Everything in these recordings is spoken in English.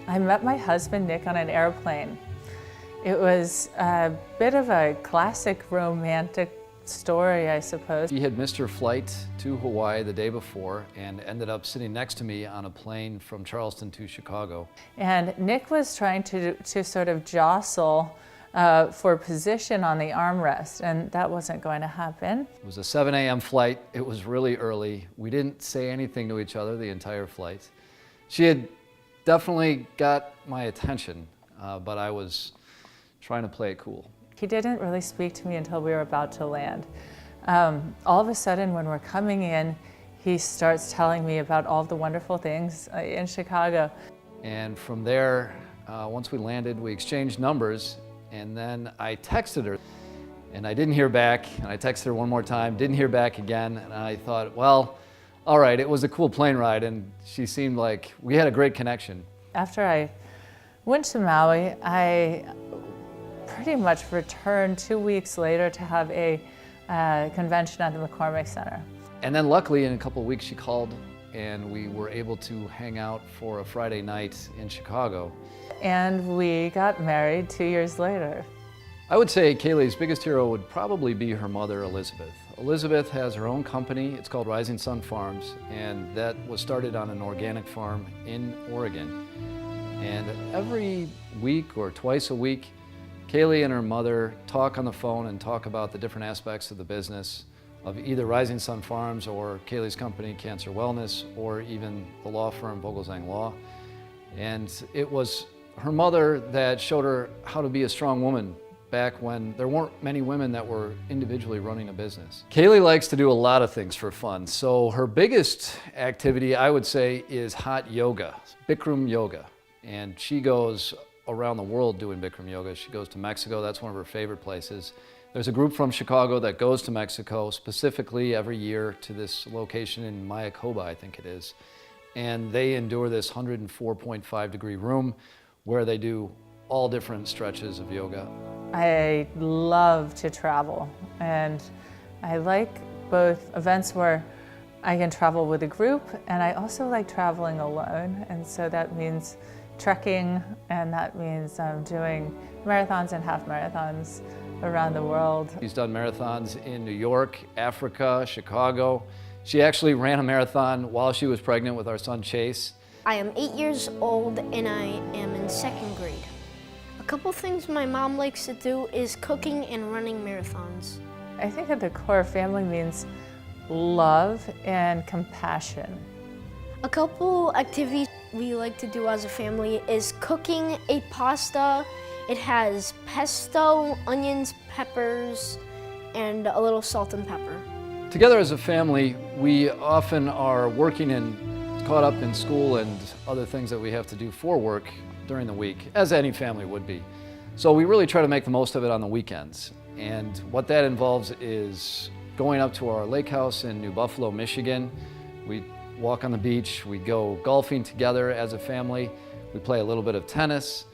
I met my husband, Nick, on an airplane. It was a bit of a classic romantic story, I suppose. She had missed her flight to Hawaii the day before and ended up sitting next to me on a plane from Charleston to Chicago. And Nick was trying to sort of jostle for position on the armrest, and that wasn't going to happen. It was a 7 a.m. flight. It was really early. We didn't say anything to each other the entire flight. She had definitely got my attention, but I was trying to play it cool. He didn't really speak to me until we were about to land. All of a sudden, when we're coming in, he starts telling me about all the wonderful things in Chicago. And from there, once we landed, we exchanged numbers, and then I texted her, and I didn't hear back, and I texted her one more time, didn't hear back again, and I thought, well, all right, it was a cool plane ride, and she seemed like we had a great connection. After I went to Maui, I pretty much returned 2 weeks later to have a convention at the McCormick Center. And then luckily, in a couple of weeks, she called, and we were able to hang out for a Friday night in Chicago. And we got married 2 years later. I would say Kayleigh's biggest hero would probably be her mother, Elizabeth. Elizabeth has her own company. It's called Rising Sun Farms, and that was started on an organic farm in Oregon. And every week or twice a week, Kayleigh and her mother talk on the phone and talk about the different aspects of the business of either Rising Sun Farms or Kayleigh's company, Cancer Wellness, or even the law firm Vogelzang Law. And it was her mother that showed her how to be a strong woman back when there weren't many women that were individually running a business. Kayleigh likes to do a lot of things for fun. So her biggest activity, I would say, is hot yoga, Bikram yoga. And she goes around the world doing Bikram yoga. She goes to Mexico, that's one of her favorite places. There's a group from Chicago that goes to Mexico specifically every year to this location in Mayakoba, I think it is. And they endure this 104.5 degree room where they do all different stretches of yoga. I love to travel, and I like both events where I can travel with a group, and I also like traveling alone, and so that means trekking, and that means doing marathons and half marathons around the world. She's done marathons in New York, Africa, Chicago. She actually ran a marathon while she was pregnant with our son Chase. I am 8 years old and I am in 2nd grade. A couple things my mom likes to do is cooking and running marathons. I think at the core, family means love and compassion. A couple activities we like to do as a family is cooking a pasta. It has pesto, onions, peppers, and a little salt and pepper. Together as a family, we often are working and caught up in school and other things that we have to do for work during the week, as any family would be. So we really try to make the most of it on the weekends. And what that involves is going up to our lake house in New Buffalo, Michigan. We walk on the beach, we go golfing together as a family, we play a little bit of tennis,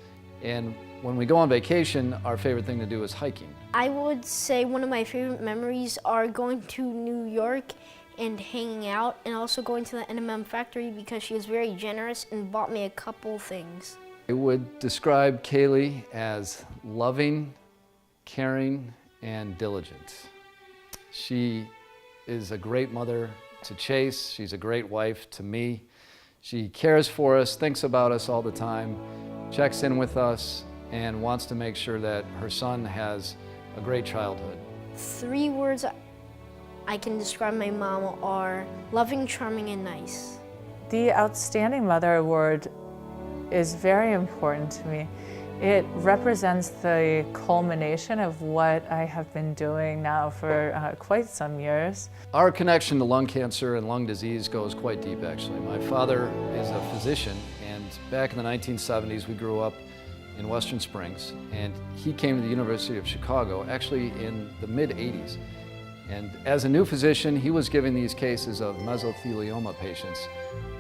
and when we go on vacation, our favorite thing to do is hiking. I would say one of my favorite memories are going to New York and hanging out, and also going to the NMM factory because she was very generous and bought me a couple things. I would describe Kayleigh as loving, caring, and diligent. She is a great mother to Chase. She's a great wife to me. She cares for us, thinks about us all the time, checks in with us, and wants to make sure that her son has a great childhood. 3 words I can describe my mom are loving, charming, and nice. The Outstanding Mother Award is very important to me. It represents the culmination of what I have been doing now for quite some years. Our connection to lung cancer and lung disease goes quite deep, actually. My father is a physician, and back in the 1970s, we grew up in Western Springs, and he came to the University of Chicago, actually in the mid-80s. And as a new physician, he was giving these cases of mesothelioma patients,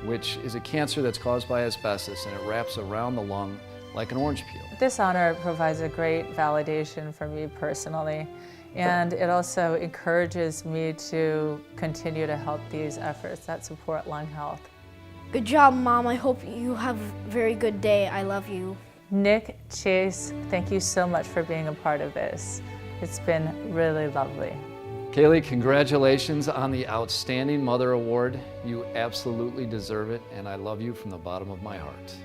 which is a cancer that's caused by asbestos, and it wraps around the lung like an orange peel. This honor provides a great validation for me personally, and it also encourages me to continue to help these efforts that support lung health. Good job, Mom. I hope you have a very good day. I love you. Nick, Chase, thank you so much for being a part of this. It's been really lovely. Caylei, congratulations on the Outstanding Mother Award. You absolutely deserve it, and I love you from the bottom of my heart.